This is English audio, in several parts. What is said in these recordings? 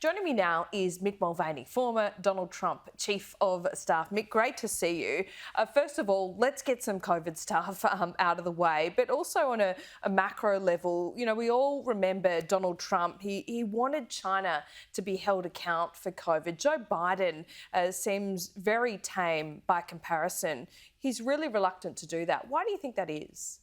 Joining me now is Mick Mulvaney, former Donald Trump Chief of Staff. Mick, great to see you. First of all, let's get some COVID stuff out of the way, but also on a macro level, you know, we all remember Donald Trump. He wanted China to be held account for COVID. Joe Biden seems very tame by comparison. He's really reluctant to do that. Why do you think that is?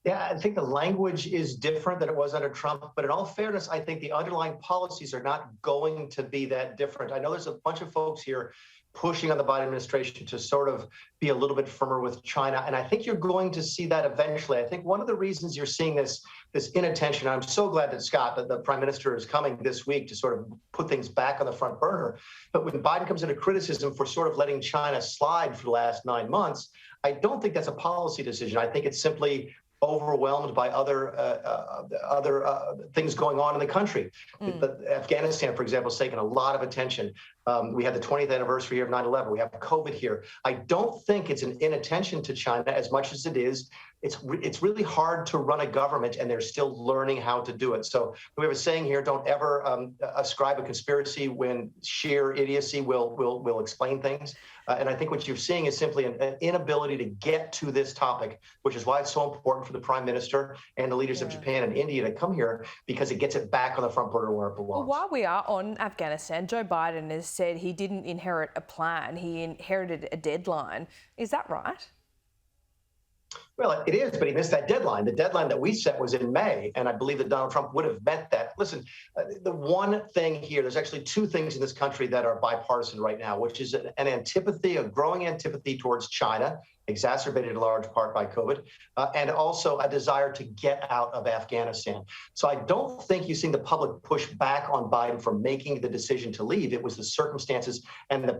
Yeah, I think the language is different than it was under Trump. But in all fairness, I think the underlying policies are not going to be that different. I know there's a bunch of folks here pushing on the Biden administration to sort of be a little bit firmer with China. And I think you're going to see that eventually. I think one of the reasons you're seeing this inattention, I'm so glad that Scott, that the prime minister, is coming this week to sort of put things back on the front burner. But when Biden comes into criticism for sort of letting China slide for the last 9 months, I don't think that's a policy decision. I think it's simply overwhelmed by other things going on in the country. Afghanistan, for example, has taken a lot of attention. We had the 20th anniversary of 9/11. We have COVID here. I don't think it's an inattention to China as much as it is. It's really hard to run a government, and they're still learning how to do it. So we have a saying here: don't ever ascribe a conspiracy when sheer idiocy will explain things. And I think what you're seeing is simply an inability to get to this topic, which is why it's so important for the prime minister and the leaders of Japan and India to come here, because it gets it back on the front burner where it belongs. Well, while we are on Afghanistan, Joe Biden has said he didn't inherit a plan, he inherited a deadline. Is that right? Well, it is, but he missed that deadline. The deadline that we set was in May, and I believe that Donald Trump would have met that. Listen, the one thing here, there's actually two things in this country that are bipartisan right now, which is an antipathy, a growing antipathy towards China, exacerbated in large part by COVID, and also a desire to get out of Afghanistan. So I don't think you've seen the public push back on Biden for making the decision to leave. It was the circumstances and the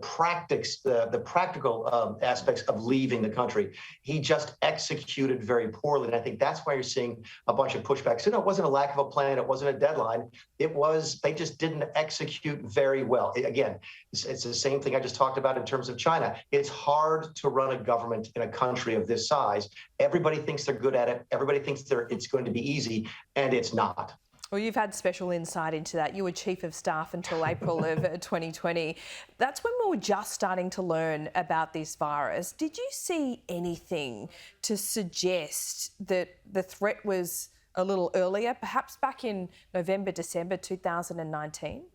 practical aspects of leaving the country. He just executed very poorly, and I think that's why you're seeing a bunch of pushback. So no, it wasn't a lack of a plan. It wasn't a deadline. It was they just didn't execute very well. Again, it's the same thing I just talked about in terms of China. It's hard to run a government in a country of this size. Everybody thinks they're good at it. Everybody thinks it's going to be easy, and it's not. Well, you've had special insight into that. You were Chief of Staff until April of 2020. That's when we were just starting to learn about this virus. Did you see anything to suggest that the threat was a little earlier, perhaps back in November, December 2019?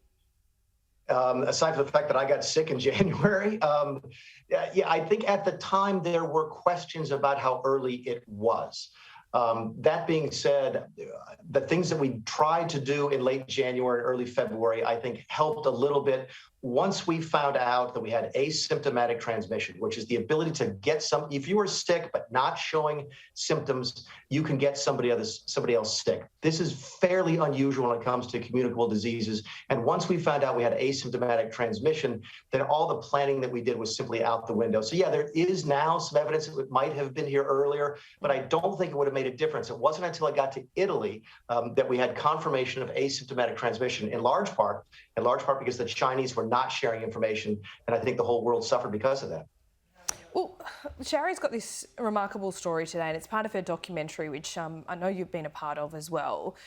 Aside from the fact that I got sick in January, I think at the time there were questions about how early it was. That being said, the things that we tried to do in late January, early February, I think helped a little bit. Once we found out that we had asymptomatic transmission, which is the ability to get if you were sick but not showing symptoms, you can get somebody else sick. This is fairly unusual when it comes to communicable diseases. And once we found out we had asymptomatic transmission, then all the planning that we did was simply out the window. So yeah, there is now some evidence that it might have been here earlier, but I don't think it would have made a difference. It wasn't until I got to Italy that we had confirmation of asymptomatic transmission, in large part because the Chinese were not sharing information, and I think the whole world suffered because of that. Well, Sherry's got this remarkable story today, and it's part of her documentary, which I know you've been a part of as well,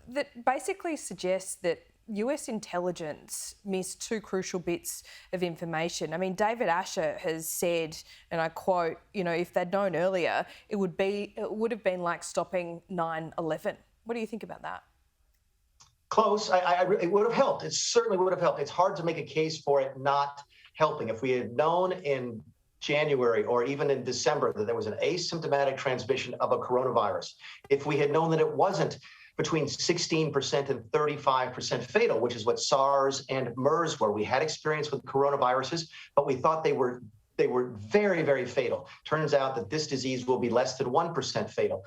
that basically suggests that US intelligence missed two crucial bits of information. I mean, David Asher has said, and I quote, you know, if they'd known earlier, it would have been like stopping 9/11. What do you think about that? Close. It would have helped. It certainly would have helped. It's hard to make a case for it not helping. If we had known in January or even in December that there was an asymptomatic transmission of a coronavirus, if we had known that it wasn't between 16% and 35% fatal, which is what SARS and MERS were. We had experience with coronaviruses, but we thought they were very, very fatal. Turns out that this disease will be less than 1% fatal.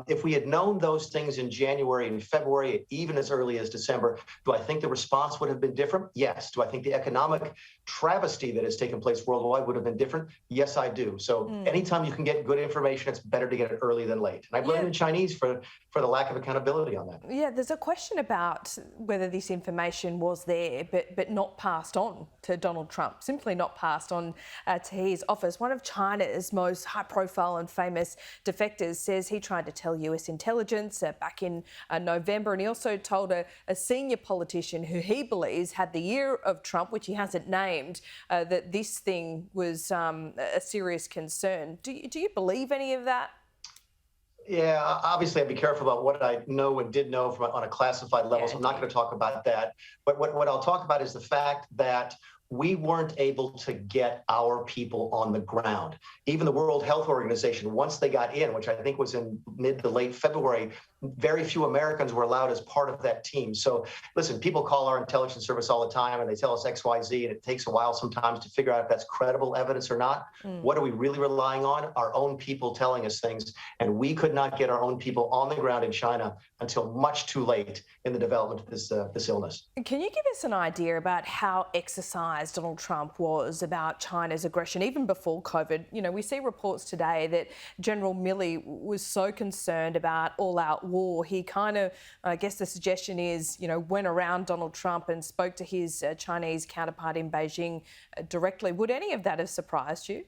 If we had known those things in January and February, even as early as December, do I think the response would have been different? Yes. Do I think the economic travesty that has taken place worldwide would have been different? Yes, I do. So anytime you can get good information, it's better to get it early than late. And I blame the Chinese for the lack of accountability on that. Yeah, there's a question about whether this information was there but not passed on to Donald Trump, simply not passed on to to his office. One of China's most high-profile and famous defectors says he tried to tell US intelligence back in November, and he also told a senior politician who he believes had the ear of Trump, which he hasn't named, that this thing was a serious concern. Do you believe any of that? Yeah, obviously, I'd be careful about what I know and did know on a classified level, so I'm not going to talk about that. But what I'll talk about is the fact that we weren't able to get our people on the ground. Even the World Health Organization, once they got in, which I think was in mid to late February, very few Americans were allowed as part of that team. So listen, people call our intelligence service all the time and they tell us X, Y, Z, and it takes a while sometimes to figure out if that's credible evidence or not. What are we really relying on? Our own people telling us things. And we could not get our own people on the ground in China until much too late in the development of this illness. Can you give us an idea about how exercised Donald Trump was about China's aggression, even before COVID? You know, we see reports today that General Milley was so concerned about all-out war. He kind of, I guess the suggestion is, you know, went around Donald Trump and spoke to his Chinese counterpart in Beijing directly. Would any of that have surprised you?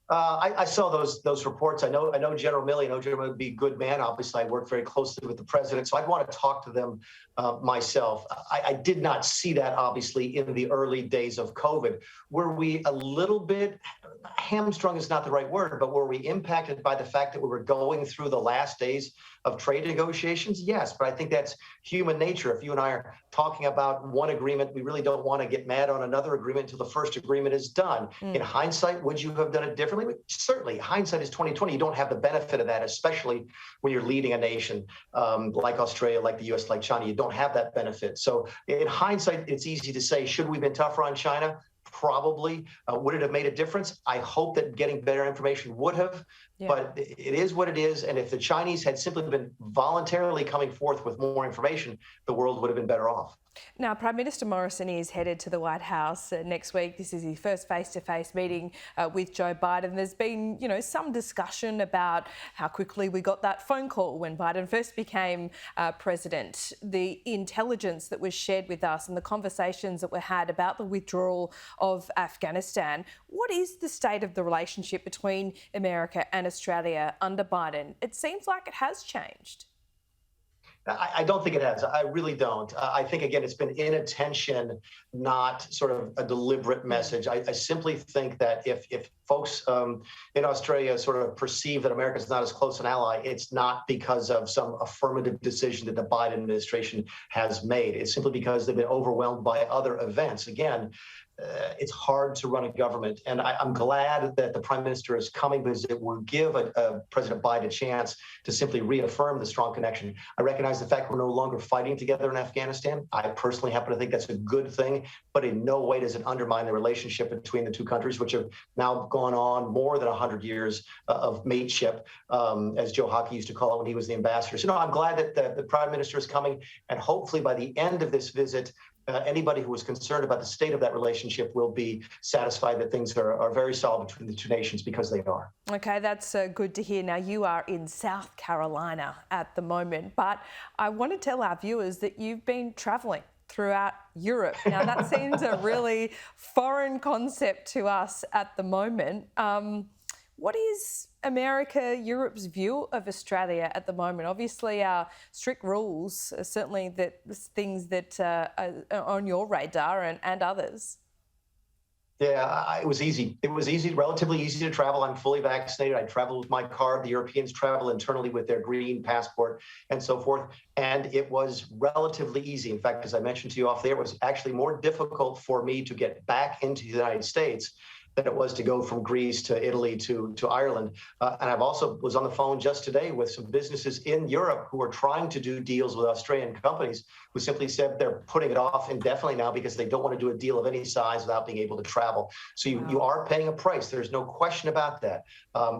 I saw those reports. I know General Milley. I know General Milley would be a good man. Obviously, I work very closely with the president, so I'd want to talk to them myself. I did not see that, obviously, in the early days of COVID. Were we a little bit hamstrung is not the right word, but were we impacted by the fact that we were going through the last days of trade negotiations? Yes, but I think that's human nature. If you and I are talking about one agreement, we really don't want to get mad on another agreement until the first agreement is done. In hindsight, would you have done it differently? Certainly, hindsight is 2020. You don't have the benefit of that, especially when you're leading a nation like Australia, like the U.S., like China. You don't have that benefit. So in hindsight, it's easy to say, should we have been tougher on China? Probably. Would it have made a difference? I hope that getting better information would have, but it is what it is. And if the Chinese had simply been voluntarily coming forth with more information, the world would have been better off. Now, Prime Minister Morrison is headed to the White House next week. This is his first face-to-face meeting with Joe Biden. There's been, you know, some discussion about how quickly we got that phone call when Biden first became president, the intelligence that was shared with us and the conversations that were had about the withdrawal of Afghanistan. What is the state of the relationship between America and Australia under Biden? It seems like it has changed. I don't think it has. I really don't. I think, again, it's been inattention, not sort of a deliberate message. I simply think that if folks in Australia sort of perceive that America is not as close an ally, it's not because of some affirmative decision that the Biden administration has made. It's simply because they've been overwhelmed by other events. Again, it's hard to run a government. And I'm glad that the Prime Minister is coming because it will give President Biden a chance to simply reaffirm the strong connection. I recognize the fact we're no longer fighting together in Afghanistan. I personally happen to think that's a good thing, but in no way does it undermine the relationship between the two countries, which have now gone on more than 100 years of mateship, as Joe Hockey used to call it when he was the ambassador. So no, I'm glad that the Prime Minister is coming, and hopefully by the end of this visit, anybody who was concerned about the state of that relationship will be satisfied that things are very solid between the two nations, because they are. Okay, that's good to hear. Now, you are in South Carolina at the moment, but I want to tell our viewers that you've been travelling throughout Europe. Now, that seems a really foreign concept to us at the moment. What is America, Europe's view of Australia at the moment? Obviously, strict rules are certainly things that are on your radar and others. Yeah, it was easy. It was easy, relatively easy to travel. I'm fully vaccinated. I travel with my card. The Europeans travel internally with their green passport and so forth. And it was relatively easy. In fact, as I mentioned to you off there, it was actually more difficult for me to get back into the United States than it was to go from Greece to Italy to Ireland. And I've also was on the phone just today with some businesses in Europe who are trying to do deals with Australian companies who simply said they're putting it off indefinitely now because they don't want to do a deal of any size without being able to travel. So you are paying a price. There's no question about that.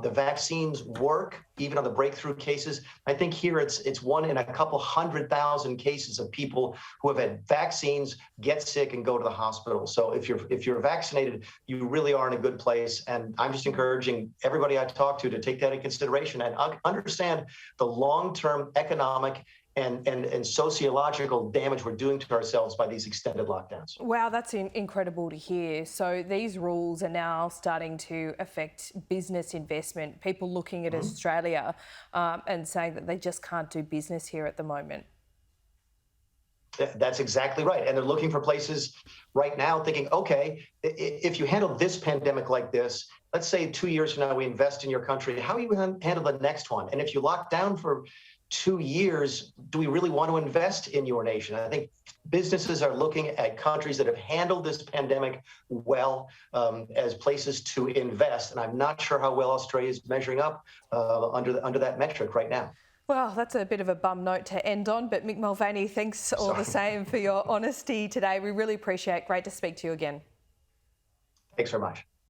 The vaccines work, even on the breakthrough cases. I think here it's one in a couple 100,000 cases of people who have had vaccines, get sick, and go to the hospital. So if you're vaccinated, you really are in a good place. And I'm just encouraging everybody I talk to take that into consideration and understand the long-term economic and sociological damage we're doing to ourselves by these extended lockdowns. Wow, that's incredible to hear. So these rules are now starting to affect business investment, people looking at Australia and saying that they just can't do business here at the moment. That's exactly right. And they're looking for places right now thinking, okay, if you handle this pandemic like this, let's say 2 years from now we invest in your country, how are you going to handle the next one? And if you lock down for 2 years, do we really want to invest in your nation? I think businesses are looking at countries that have handled this pandemic well as places to invest. And I'm not sure how well Australia is measuring up under that metric right now. Well, that's a bit of a bum note to end on, but Mick Mulvaney, thanks all the same for your honesty today. We really appreciate it. Great to speak to you again. Thanks very much.